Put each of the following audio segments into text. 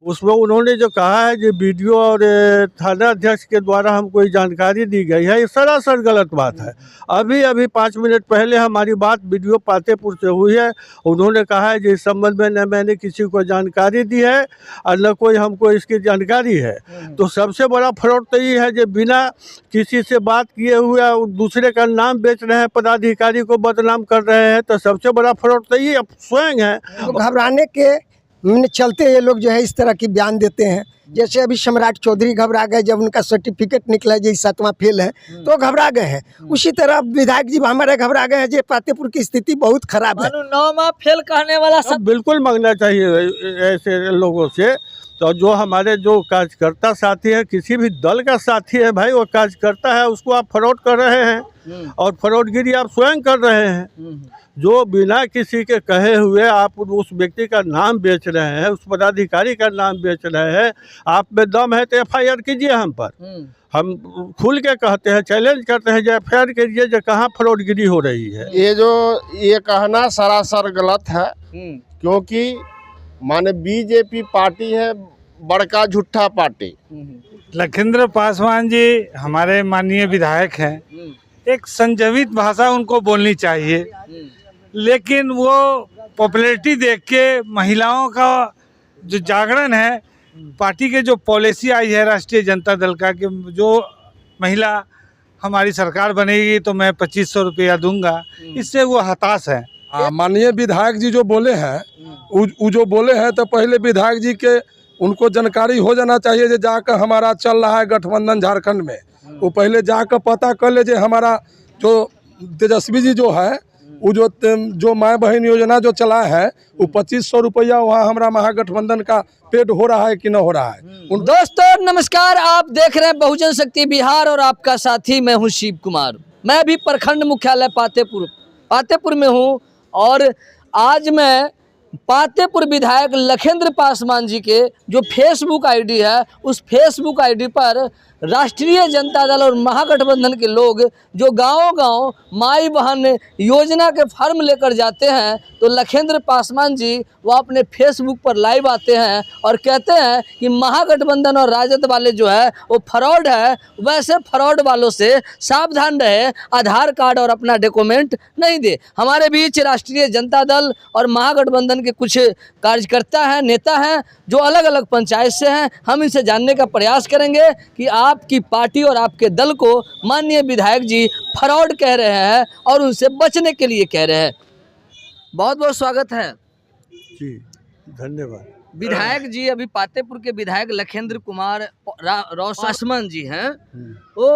उसमें उन्होंने जो कहा है जो वीडियो और थाना अध्यक्ष के द्वारा हमको ये जानकारी दी गई है, ये सरासर गलत बात है। अभी अभी 5 मिनट पहले हमारी बात वीडियो पातेपुर से हुई है। उन्होंने कहा है कि इस संबंध में न मैंने किसी को जानकारी दी है और न कोई हमको इसकी जानकारी है। तो सबसे बड़ा फ्रॉड तो ये है जो बिना किसी से बात किए हुए दूसरे का नाम बेच रहे हैं, पदाधिकारी को बदनाम कर रहे हैं। तो सबसे बड़ा फ्रॉड तो ये स्वयं है। तो घबराने के चलते ये लोग जो है इस तरह की बयान देते हैं। जैसे अभी सम्राट चौधरी घबरा गए जब उनका सर्टिफिकेट निकला जो 7वां फेल है तो घबरा गए हैं। उसी तरह विधायक जी हमारे घबरा गए हैं जो पातेपुर की स्थिति बहुत खराब है। 9वां फेल कहने वाला सब बिल्कुल मांगना चाहिए ऐसे लोगों से। तो जो हमारे जो कार्यकर्ता साथी है, किसी भी दल का साथी है भाई, वो कार्यकर्ता है, उसको आप फ्रॉड कर रहे हैं और फ्रॉडगिरी आप स्वयं कर रहे हैं। जो बिना किसी के कहे हुए आप उस व्यक्ति का नाम बेच रहे हैं, उस पदाधिकारी का नाम बेच रहे हैं। आप में दम है तो FIR कीजिए हम पर। हम खुल के कहते हैं, चैलेंज करते हैं जो FIR कीजिए जो कहाँ फ्रॉडगिरी हो रही है। ये कहना सरासर गलत है, क्योंकि माने बीजेपी पार्टी है बड़का झूठा पार्टी। लखींद्र पासवान जी हमारे माननीय विधायक हैं। एक संजमित भाषा उनको बोलनी चाहिए, लेकिन वो पॉपुलैरिटी देख के महिलाओं का जो जागरण है, पार्टी के जो पॉलिसी आई है राष्ट्रीय जनता दल का कि जो महिला हमारी सरकार बनेगी तो मैं 2500 रुपया दूंगा, इससे वो हताश है। माननीय विधायक जी जो बोले हैं, जो बोले हैं तो पहले विधायक जी के उनको जानकारी हो जाना चाहिए जो जाकर हमारा चल रहा है गठबंधन झारखंड में, वो पहले जाकर पता कर ले। हमारा जो तेजस्वी जी जो है वो जो माँ बहन योजना जो चला है वो 2500 रुपया वहाँ हमारा महागठबंधन का पेड हो रहा है कि न हो रहा है। दोस्तों नमस्कार, आप देख रहे हैं बहुजन शक्ति बिहार और आपका साथी मैं हूं शिव कुमार। मैं भी प्रखंड मुख्यालय पातेपुर में हूं और आज मैं पातेपुर विधायक लखींद्र पासवान जी के जो फेसबुक आईडी है, उस फेसबुक आईडी पर राष्ट्रीय जनता दल और महागठबंधन के लोग जो गांव-गांव माई बहन योजना के फॉर्म लेकर जाते हैं, तो लखींद्र पासवान जी वो अपने फेसबुक पर लाइव आते हैं और कहते हैं कि महागठबंधन और राजद वाले जो है वो फ्रॉड है। वैसे फ्रॉड वालों से सावधान रहे, आधार कार्ड और अपना डॉक्यूमेंट नहीं दे। हमारे बीच राष्ट्रीय जनता दल और महागठबंधन के कुछ कार्यकर्ता हैं, नेता हैं जो अलग अलग पंचायत से हैं। हम इनसे जानने का प्रयास करेंगे कि आपकी पार्टी और आपके दल को माननीय विधायक जी फ्रॉड कह रहे हैं और उनसे बचने के लिए कह रहे हैं। बहुत बहुत स्वागत है जी, धन्यवाद। विधायक जी अभी पातेपुर के विधायक लखींद्र कुमार पासवान जी हैं, वो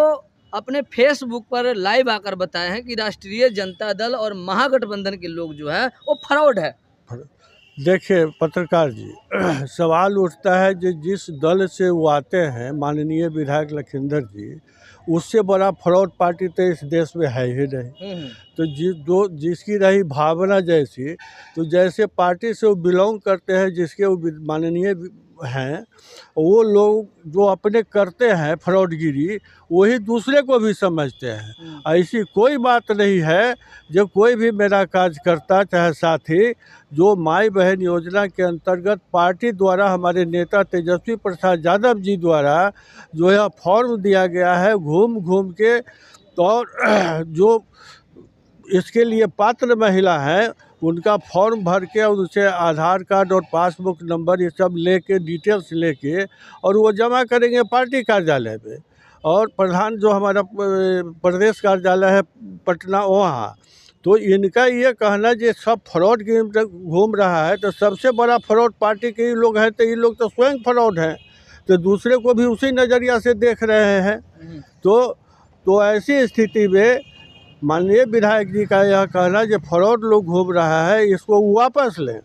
अपने फेसबुक पर लाइव आकर बताए हैं कि राष्ट्रीय जनता दल और महागठबंधन के लोग जो है वो फ्रॉड है। देखिए पत्रकार जी, सवाल उठता है जो जिस दल से वो आते हैं माननीय विधायक लखींद्र जी, उससे बड़ा फ्रॉड पार्टी तो इस देश में है ही नहीं। तो जिसकी रही भावना जैसी, तो जैसे पार्टी से वो बिलोंग करते हैं, जिसके वो माननीय हैं, वो लोग जो अपने करते हैं फ्रॉडगिरी, वही दूसरे को भी समझते हैं। ऐसी कोई बात नहीं है। जो कोई भी मेरा कार्यकर्ता चाहे साथी जो माई बहन योजना के अंतर्गत पार्टी द्वारा हमारे नेता तेजस्वी प्रसाद यादव जी द्वारा जो है फॉर्म दिया गया है, घूम घूम के, और जो इसके लिए पात्र महिला है उनका फॉर्म भर के और उसे आधार कार्ड और पासबुक नंबर ये सब लेके, डिटेल्स लेके, और वो जमा करेंगे पार्टी कार्यालय में। और प्रधान जो हमारा प्रदेश कार्यालय है पटना, वहाँ तो इनका ये कहना जो सब फ्रॉड की घूम रहा है, तो सबसे बड़ा फ्रॉड पार्टी के ही लोग हैं। तो ये लोग तो स्वयं फ्रॉड हैं, तो दूसरे को भी उसी नज़रिया से देख रहे हैं। तो ऐसी स्थिति में माननीय विधायक जी का यह कहना जो फ्रॉड लोग घूम रहा है, इसको वापस लें,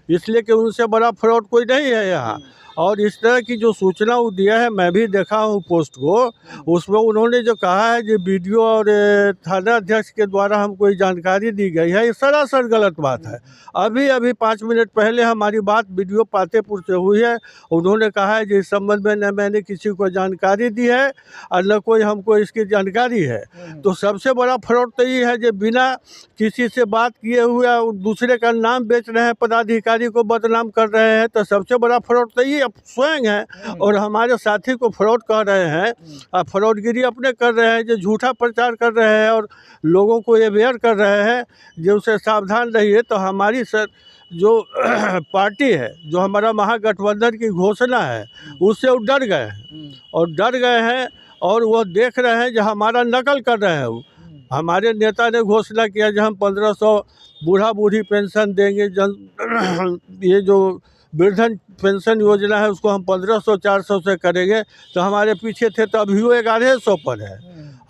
इसलिए कि उनसे बड़ा फ्रॉड कोई नहीं है यहाँ। और इस तरह की जो सूचना वो दिया है, मैं भी देखा हूँ पोस्ट को, उसमें उन्होंने जो कहा है जो वीडियो और थाना अध्यक्ष के द्वारा हमको ये जानकारी दी गई है, ये सरासर गलत बात है। अभी अभी 5 मिनट पहले हमारी बात वीडियो पातेपुर से हुई है। उन्होंने कहा है कि इस संबंध में न मैंने किसी को जानकारी दी है और न कोई हमको इसकी जानकारी है। तो सबसे बड़ा फ्रॉड तो ये है जो बिना किसी से बात किए हुए दूसरे का नाम बेच रहे हैं, पदाधिकारी को बदनाम कर रहे हैं। तो सबसे बड़ा फ्रॉड तो ये आप स्वयं हैं और हमारे साथी को फ्रॉड कह रहे हैं, फ्रॉडगिरी अपने कर रहे हैं, जो झूठा प्रचार कर रहे हैं और लोगों को अवेयर कर रहे हैं जो उससे सावधान रहिए। तो हमारी जो पार्टी है, जो हमारा महागठबंधन की घोषणा है, उससे वो डर गए हैं और डर गए हैं और वो देख रहे हैं जो हमारा नकल कर रहे हैं। वो हमारे नेता ने घोषणा किया कि हम 1500 बूढ़ा बूढ़ी पेंशन देंगे, ये जो वृद्धन पेंशन योजना है उसको हम 1500-400 से करेंगे। तो हमारे पीछे थे तो अभी वो 1100 पर है।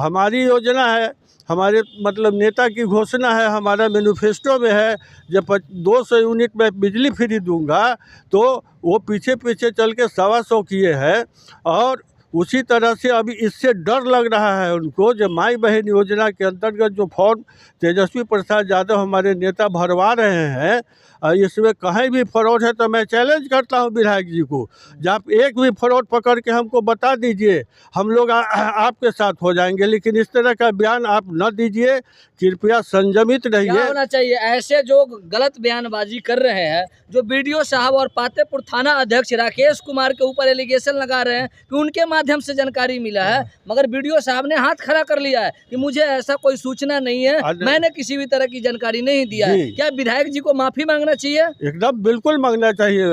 हमारी योजना है, हमारे मतलब नेता की घोषणा है, हमारा मैनिफेस्टो में है जब 200 यूनिट में बिजली फ्री दूंगा, तो वो पीछे पीछे चल के 125 किए हैं। और उसी तरह से अभी इससे डर लग रहा है उनको, जब माई बहन योजना के अंतर्गत जो फॉर्म तेजस्वी प्रसाद यादव हमारे नेता भरवा रहे हैं, इसमें कहीं भी फ्रॉड है तो मैं चैलेंज करता हूं विधायक जी को, जब आप एक भी फ्रॉड पकड़ के हमको बता दीजिए, हम लोग आपके साथ हो जाएंगे। लेकिन इस तरह का बयान आप न दीजिए, कृपया संयमित रहिए। क्या होना चाहिए? ऐसे जो गलत बयानबाजी कर रहे हैं, जो बीडीओ साहब और पातेपुर थाना अध्यक्ष राकेश कुमार के ऊपर एलिगेशन लगा रहे हैं कि उनके माध्यम से जानकारी मिला है, मगर बीडीओ साहब ने हाथ खड़ा कर लिया है कि मुझे ऐसा कोई सूचना नहीं है, मैंने किसी भी तरह की जानकारी नहीं दिया है। क्या विधायक जी को माफी मांगना चाहिए? एकदम बिल्कुल मांगना चाहिए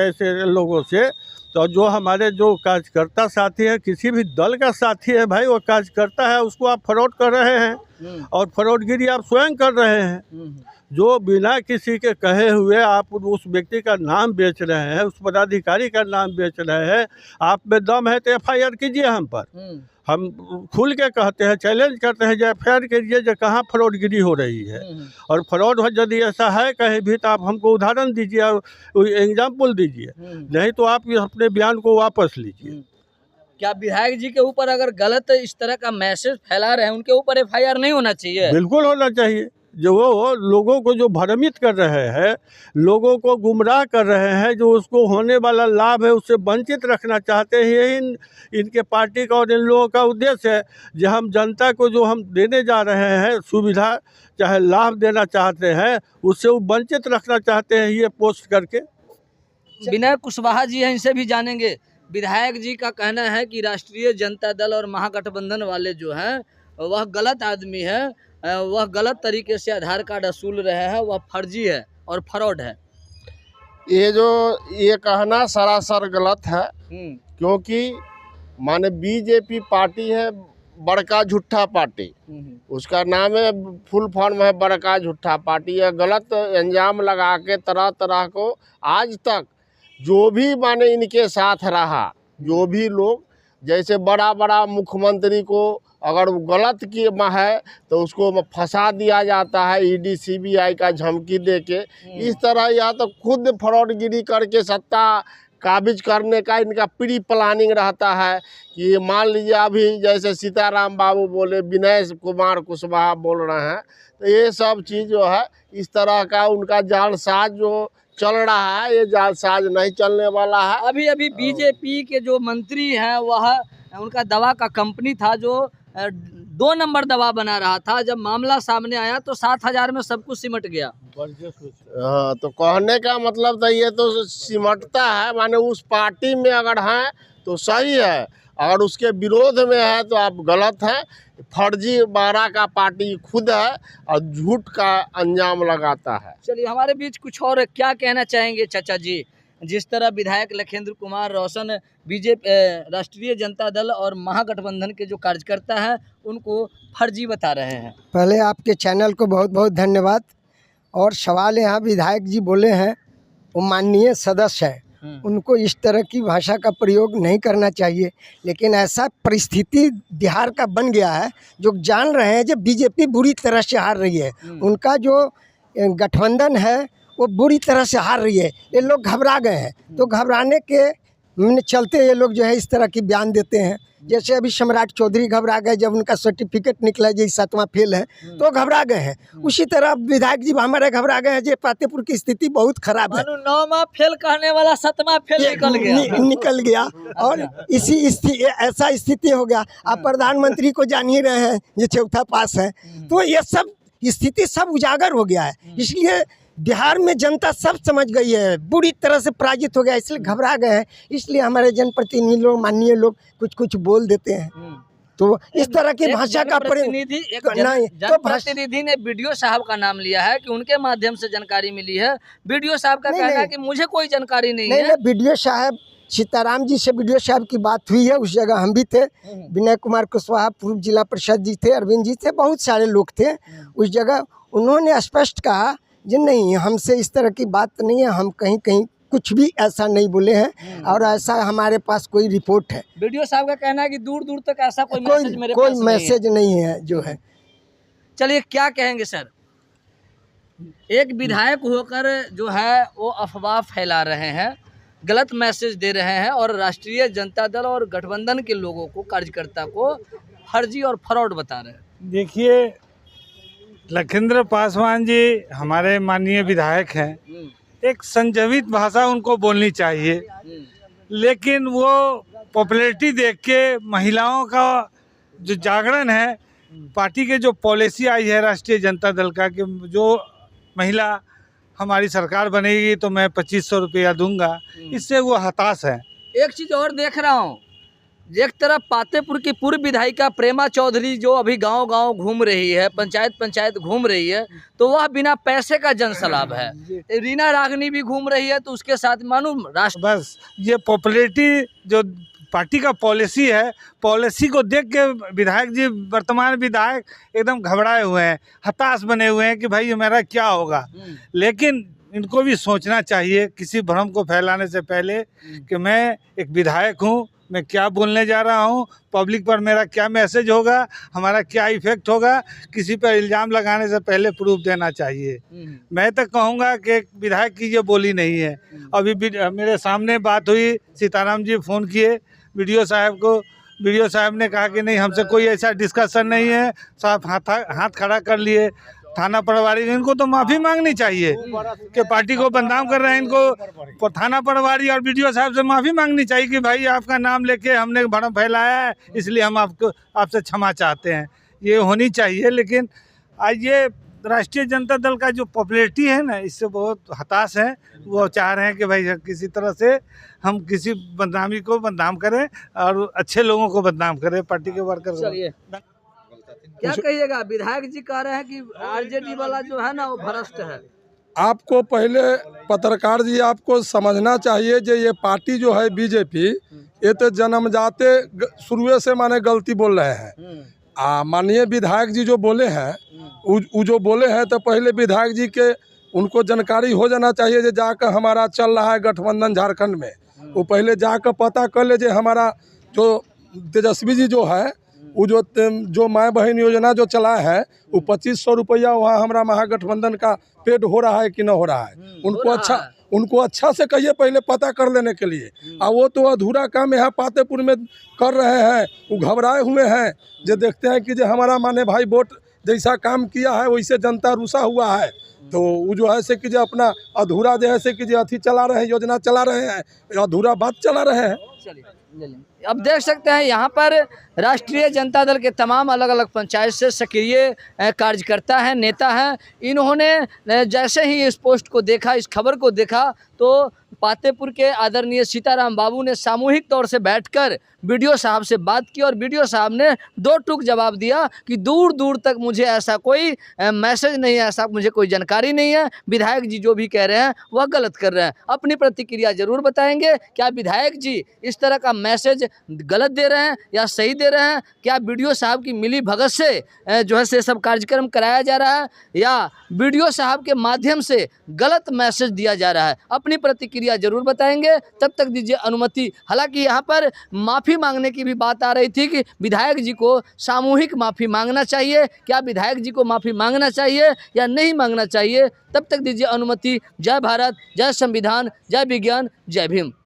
ऐसे लोगों से। तो जो हमारे जो कार्यकर्ता साथी है, किसी भी दल का साथी है भाई, वो कार्यकर्ता है, उसको आप फ्रॉड कर रहे हैं और फ्रॉडगिरी आप स्वयं कर रहे हैं। जो बिना किसी के कहे हुए आप उस व्यक्ति का नाम बेच रहे हैं, उस पदाधिकारी का नाम बेच रहे हैं। आप में दम है तो FIR कीजिए हम पर, हम खुल के कहते हैं, चैलेंज करते हैं, जो FIR कीजिए जो कहाँ फ्रॉडगिरी हो रही है। और फ्रॉड यदि ऐसा है कहीं भी तो आप हमको उदाहरण दीजिए और एग्जाम्पल दीजिए, नहीं तो आप अपने बयान को वापस लीजिए। क्या विधायक जी के ऊपर अगर गलत इस तरह का मैसेज फैला रहे हैं, उनके ऊपर FIR नहीं होना चाहिए? बिल्कुल होना चाहिए। जो वो लोगों को जो भ्रमित कर रहे हैं, लोगों को गुमराह कर रहे हैं, जो उसको होने वाला लाभ है उससे वंचित रखना चाहते हैं, यही इनके पार्टी का और इन लोगों का उद्देश्य है। जो हम जनता को जो हम देने जा रहे हैं सुविधा, चाहे लाभ देना चाहते हैं, उससे वो वंचित रखना चाहते हैं ये पोस्ट करके। विनय कुशवाहा जी हैं, इनसे भी जानेंगे। विधायक जी का कहना है कि राष्ट्रीय जनता दल और महागठबंधन वाले जो हैं वह गलत आदमी है, वह गलत तरीके से आधार कार्ड वसूल रहे हैं, वह फर्जी है और फ्रॉड है। ये कहना सरासर गलत है, क्योंकि माने बीजेपी पार्टी है बड़का झूठा पार्टी, उसका नाम है, फुल फॉर्म है बड़का झूठा पार्टी। है गलत अंजाम लगा के तरह तरह को आज तक जो भी माने इनके साथ रहा, जो भी लोग, जैसे बड़ा बड़ा मुख्यमंत्री को अगर गलत किया है तो उसको फंसा दिया जाता है ED CBI का झमकी देके। इस तरह या तो खुद फ्रॉडगिरी करके सत्ता काबिज करने का इनका प्री प्लानिंग रहता है कि मान लीजिए अभी जैसे सीताराम बाबू बोले, विनय कुमार कुशवाहा बोल रहे हैं, तो ये सब चीज़ जो है इस तरह का उनका जालसाज जो चल रहा है, ये जालसाज नहीं चलने वाला है। अभी अभी बीजेपी के जो मंत्री हैं, वह उनका दवा का कंपनी था जो 2 नंबर दवा बना रहा था, जब मामला सामने आया तो 7,000 में सब कुछ सिमट गया। हाँ, तो कहने का मतलब तो ये तो सिमटता है, माने उस पार्टी में अगर हैं तो सही है, अगर उसके विरोध में है तो आप गलत हैं। फर्जी बारह का पार्टी खुद है और झूठ का अंजाम लगाता है। चलिए, हमारे बीच कुछ और क्या कहना चाहेंगे चाचा जी? जिस तरह विधायक लखेंद्र कुमार रोशन बीजेपी, राष्ट्रीय जनता दल और महागठबंधन के जो कार्यकर्ता हैं उनको फर्जी बता रहे हैं। पहले आपके चैनल को बहुत बहुत धन्यवाद। और सवाल यहाँ विधायक जी बोले हैं, वो माननीय सदस्य है, उनको इस तरह की भाषा का प्रयोग नहीं करना चाहिए। लेकिन ऐसा परिस्थिति बिहार का बन गया है, जो जान रहे हैं जब बीजेपी बुरी तरह से हार रही है, उनका जो गठबंधन है वो बुरी तरह से हार रही है, ये लोग घबरा गए हैं। तो घबराने के चलते ये लोग जो है इस तरह की बयान देते हैं। जैसे अभी सम्राट चौधरी घबरा गए जब उनका सर्टिफिकेट निकला जी 7वां फेल है, तो घबरा गए हैं। उसी तरह विधायक जी हमारे घबरा गए हैं, जो पातेपुर की स्थिति बहुत खराब है। 9वां फेल कहने वाला 7वां फेल निकल गया और इसी ऐसा स्थिति हो गया। आप प्रधानमंत्री को जान ही रहे हैं, ये 4था पास है। तो ये सब स्थिति सब उजागर हो गया है। इसलिए बिहार में जनता सब समझ गई है, बुरी तरह से पराजित हो गया, इसलिए घबरा गए हैं। इसलिए हमारे जनप्रतिनिधि लोग, माननीय लोग कुछ कुछ बोल देते हैं। तो इस तरह की भाषा का प्रतिनिधि नहीं तो जनप्रतिनिधि ने बीडीओ साहब का नाम लिया है कि उनके माध्यम से जानकारी मिली है। बीडीओ साहब का कहना है कि मुझे कोई जानकारी नहीं है। बीडीओ साहब, सीताराम जी से बीडीओ साहब की बात हुई है, उस जगह हम भी थे। विनय कुमार कुशवाहा पूर्व जिला परिषद जी थे, अरविंद जी थे, बहुत सारे लोग थे उस जगह। उन्होंने स्पष्ट कहा जी नहीं, हमसे इस तरह की बात नहीं है, हम कहीं कहीं कुछ भी ऐसा नहीं बोले हैं और ऐसा हमारे पास कोई रिपोर्ट है। बीडीओ साहब का कहना है कि दूर दूर तक ऐसा कोई मैसेज नहीं है जो है। चलिए, क्या कहेंगे सर? एक विधायक होकर जो है वो अफवाह फैला रहे हैं, गलत मैसेज दे रहे हैं और राष्ट्रीय जनता दल और गठबंधन के लोगों को, कार्यकर्ता को फर्जी और फ्रॉड बता रहे हैं। देखिए, लखींद्र पासवान जी हमारे माननीय विधायक हैं, एक संजमित भाषा उनको बोलनी चाहिए, लेकिन वो पॉपुलैरिटी देख के महिलाओं का जो जागरण है, पार्टी के जो पॉलिसी आई है राष्ट्रीय जनता दल का कि जो महिला हमारी सरकार बनेगी तो मैं 2500 रुपया दूंगा, इससे वो हताश है। एक चीज़ और देख रहा हूँ, एक तरफ पातेपुर की पूर्व विधायिका प्रेमा चौधरी जो अभी गांव-गांव घूम रही है, पंचायत घूम रही है, तो वह बिना पैसे का जनसलाभ है। रीना रागनी भी घूम रही है, तो उसके साथ मालूम राष्ट्र बस ये पॉपुलैरिटी जो पार्टी का पॉलिसी है, पॉलिसी को देख के विधायक जी, वर्तमान विधायक एकदम घबराए हुए हैं, हताश बने हुए हैं कि भाई ये मेरा क्या होगा। लेकिन इनको भी सोचना चाहिए किसी भ्रम को फैलाने से पहले कि मैं एक विधायक हूँ, मैं क्या बोलने जा रहा हूँ, पब्लिक पर मेरा क्या मैसेज होगा, हमारा क्या इफेक्ट होगा, किसी पर इल्ज़ाम लगाने से पहले प्रूफ देना चाहिए। मैं तो कहूँगा कि एक विधायक की ये बोली नहीं है। अभी मेरे सामने बात हुई, सीताराम जी फ़ोन किए वीडियो साहब को, वीडियो साहब ने कहा कि नहीं, हमसे कोई ऐसा डिस्कशन नहीं है, साफ हाथ खड़ा कर लिए। थाना प्रभारी, इनको तो माफ़ी मांगनी चाहिए कि पार्टी को बदनाम कर रहे हैं। इनको थाना प्रभारी और वीडियो साहब से माफ़ी मांगनी चाहिए कि भाई आपका नाम लेके हमने भ्रम फैलाया है, इसलिए हम आपसे क्षमा चाहते हैं, ये होनी चाहिए। लेकिन आज ये राष्ट्रीय जनता दल का जो पॉपुलैरिटी है ना, इससे बहुत हताश है। वो चाह रहे हैं कि भाई किसी तरह से हम किसी बदनामी को बदनाम करें और अच्छे लोगों को बदनाम करें, पार्टी के वर्कर को। क्या कहिएगा? विधायक जी कह रहे हैं कि आरजेडी वाला जो है ना वो भ्रष्ट है। आपको पहले पत्रकार जी, आपको समझना चाहिए जो ये पार्टी जो है बीजेपी, ये तो जन्मजाते शुरू से माने गलती बोल रहे हैं। माननीय विधायक जी जो बोले हैं, वो जो बोले हैं तो पहले विधायक जी के उनको जानकारी हो जाना चाहिए जो जाकर हमारा चल रहा है गठबंधन झारखंड में, वो पहले जाकर पता कर ले। हमारा जो तेजस्वी जी जो है, वो जो माँ बहन योजना जो चला है, वो 2500 रुपया वहाँ हमारा महागठबंधन का पेड हो रहा है कि न हो रहा है। उनको अच्छा से कहिए पहले पता कर लेने के लिए। वो तो अधूरा काम यहाँ पातेपुर में कर रहे हैं, वो घबराए हुए हैं। जो देखते हैं कि जो हमारा माने भाई वोट जैसा काम किया है वैसे जनता रुसा हुआ है, तो वो जो है से कि जो अपना अधूरा जो है से कि जो अथी चला रहे हैं, योजना चला रहे हैं, अधूरा बात चला रहे हैं। चलिए, अब देख सकते हैं यहाँ पर राष्ट्रीय जनता दल के तमाम अलग अलग पंचायत से सक्रिय कार्यकर्ता हैं, नेता हैं। इन्होंने जैसे ही इस पोस्ट को देखा, इस खबर को देखा, तो पातेपुर के आदरणीय सीताराम बाबू ने सामूहिक तौर से बैठकर बीडीओ साहब से बात की और बीडीओ साहब ने दो टूक जवाब दिया कि दूर दूर तक मुझे ऐसा कोई मैसेज नहीं है, ऐसा मुझे कोई जानकारी नहीं है। विधायक जी जो भी कह रहे हैं वह गलत कर रहे हैं। अपनी प्रतिक्रिया जरूर बताएंगे, क्या विधायक जी इस तरह का मैसेज गलत दे रहे हैं या सही दे रहे हैं? क्या बीडीओ साहब की मिली भगत से जो है से सब कार्यक्रम कराया जा रहा है या बीडीओ साहब के माध्यम से गलत मैसेज दिया जा रहा है? अपनी प्रतिक्रिया जरूर बताएंगे। तब तक दीजिए अनुमति। हालांकि यहाँ पर माफ़ी मांगने की भी बात आ रही थी कि विधायक जी को सामूहिक माफ़ी मांगना चाहिए। क्या विधायक जी को माफ़ी मांगना चाहिए या नहीं मांगना चाहिए? तब तक दीजिए अनुमति। जय भारत, जय संविधान, जय विज्ञान, जय भीम।